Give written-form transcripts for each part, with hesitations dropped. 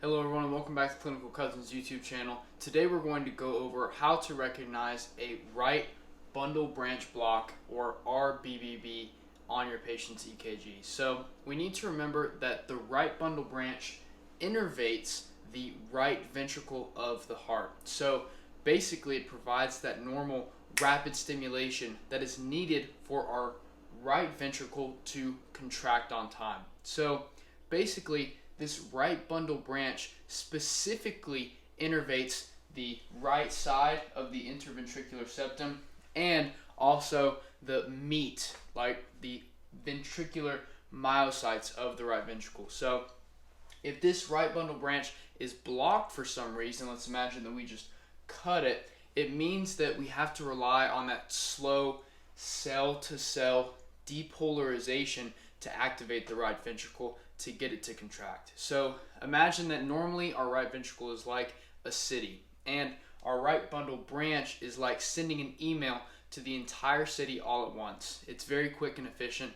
Hello everyone and welcome back to Clinical Cousins YouTube channel. Today we're going to go over how to recognize a right bundle branch block or RBBB on your patient's EKG. So we need to remember that the right bundle branch innervates the right ventricle of the heart. So basically it provides that normal rapid stimulation that is needed for our right ventricle to contract on time. So basically this right bundle branch specifically innervates the right side of the interventricular septum and also the meat, like the ventricular myocytes of the right ventricle. So if this right bundle branch is blocked for some reason, let's imagine that we just cut it, it means that we have to rely on that slow cell-to-cell depolarization to activate the right ventricle to get it to contract. So imagine that normally our right ventricle is like a city and our right bundle branch is like sending an email to the entire city all at once. It's very quick and efficient.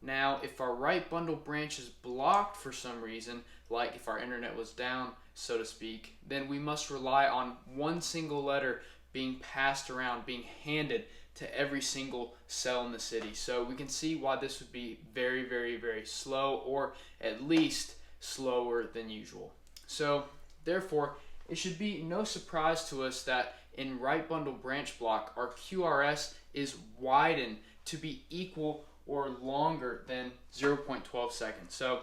Now if our right bundle branch is blocked for some reason, like if our internet was down, so to speak, then we must rely on one single letter being passed around, being handed to every single cell in the city. So we can see why this would be very, very, very slow, or at least slower than usual. So therefore, it should be no surprise to us that in right bundle branch block, our QRS is widened to be equal or longer than 0.12 seconds. So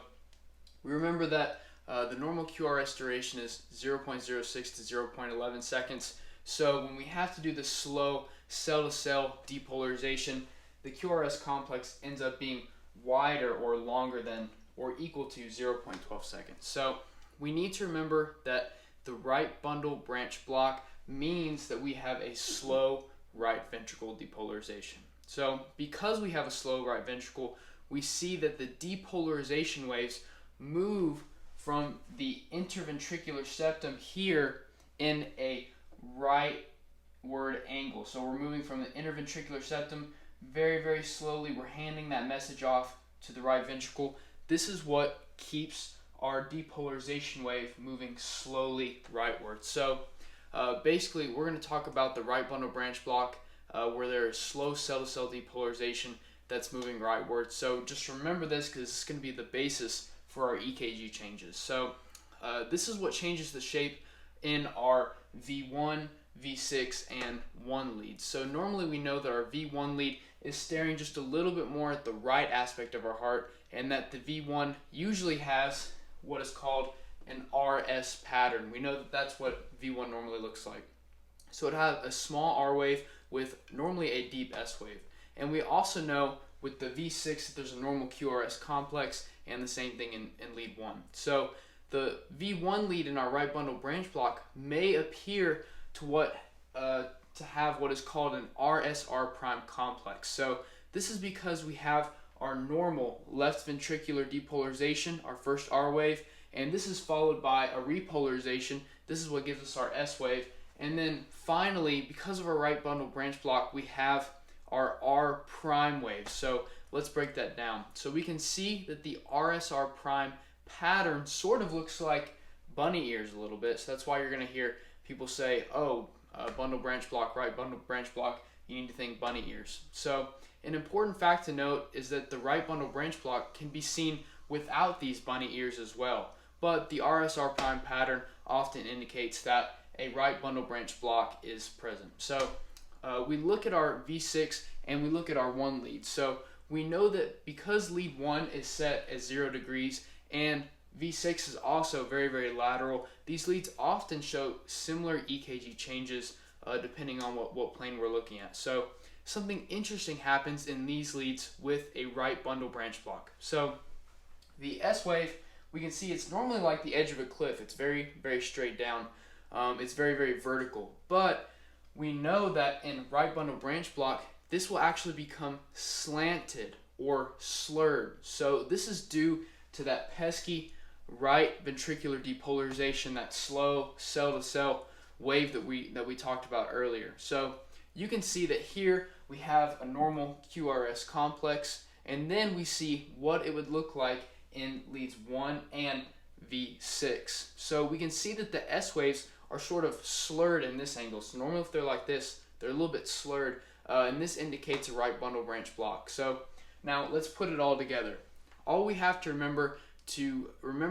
we remember that the normal QRS duration is 0.06 to 0.11 seconds. So when we have to do the slow cell-to-cell depolarization, the QRS complex ends up being wider or longer than or equal to 0.12 seconds. So we need to remember that the right bundle branch block means that we have a slow right ventricle depolarization. So because we have a slow right ventricle, we see that the depolarization waves move from the interventricular septum here in a rightward angle. So we're moving from the interventricular septum very, very slowly. We're handing that message off to the right ventricle. This is what keeps our depolarization wave moving slowly rightward. So basically we're going to talk about the right bundle branch block where there is slow cell-to-cell depolarization that's moving rightward. So just remember this because this is going to be the basis for our EKG changes. So this is what changes the shape in our V1, V6, and 1 leads. So normally we know that our V1 lead is staring just a little bit more at the right aspect of our heart, and that the V1 usually has what is called an RS pattern. We know that that's what V1 normally looks like. So it has a small R wave with normally a deep S wave. And we also know with the V6 that there's a normal QRS complex, and the same thing in lead 1. So the V1 lead in our right bundle branch block may appear to have what is called an RSR prime complex. So this is because we have our normal left ventricular depolarization, our first R wave, and this is followed by a repolarization. This is what gives us our S wave. And then finally, because of our right bundle branch block, we have our R prime wave. So let's break that down. So we can see that the RSR prime pattern sort of looks like bunny ears a little bit. So that's why you're going to hear people say, oh, bundle branch block, right bundle branch block, you need to think bunny ears. So an important fact to note is that the right bundle branch block can be seen without these bunny ears as well. But the RSR prime pattern often indicates that a right bundle branch block is present. So we look at our V6 and we look at our 1 lead. So we know that because lead 1 is set as 0 degrees and V6 is also very, very lateral, these leads often show similar EKG changes depending on what plane we're looking at. So something interesting happens in these leads with a right bundle branch block. So the S wave, we can see it's normally like the edge of a cliff. It's very, very straight down. It's very, very vertical. But we know that in right bundle branch block, this will actually become slanted or slurred. So this is due to that pesky right ventricular depolarization, that slow cell-to-cell wave that we talked about earlier. So you can see that here we have a normal QRS complex, and then we see what it would look like in leads 1 and V6. So we can see that the S waves are sort of slurred in this angle. So normally if they're like this, they're a little bit slurred, and this indicates a right bundle branch block. So now let's put it all together. All we have to remember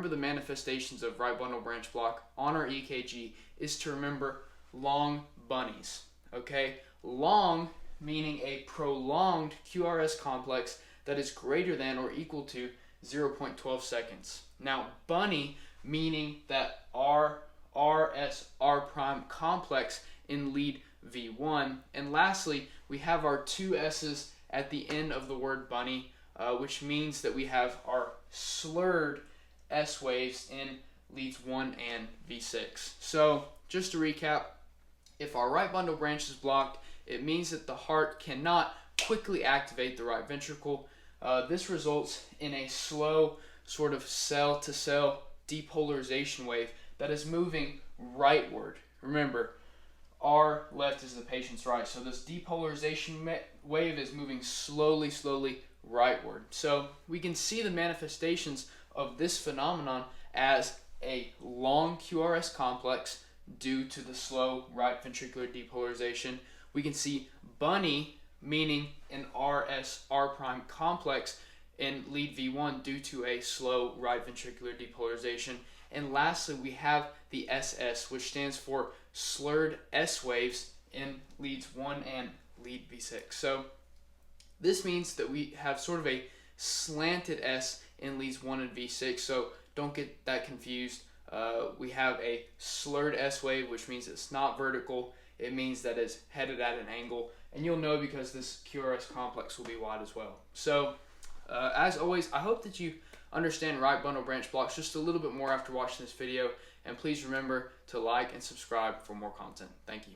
the manifestations of right bundle branch block on our EKG is to remember long bunnies. Okay, long meaning a prolonged QRS complex that is greater than or equal to 0.12 seconds. Now bunny meaning that RSR prime complex in lead V1. And lastly, we have our two S's at the end of the word bunny, which means that we have our slurred S waves in leads 1 and V6. So just to recap, if our right bundle branch is blocked, it means that the heart cannot quickly activate the right ventricle. This results in a slow sort of cell-to-cell depolarization wave that is moving rightward. Remember, our left is the patient's right. So this depolarization wave is moving slowly rightward. So we can see the manifestations of this phenomenon as a long QRS complex due to the slow right ventricular depolarization. We can see bunny meaning an RSR prime complex in lead V1 due to a slow right ventricular depolarization. And lastly, we have the SS, which stands for slurred S waves in leads 1 and lead V6. So this means that we have sort of a slanted S in leads 1 and V6, so don't get that confused. We have a slurred S wave, which means it's not vertical. It means that it's headed at an angle, and you'll know because this QRS complex will be wide as well. So as always, I hope that you understand right bundle branch blocks just a little bit more after watching this video, and please remember to like and subscribe for more content. Thank you.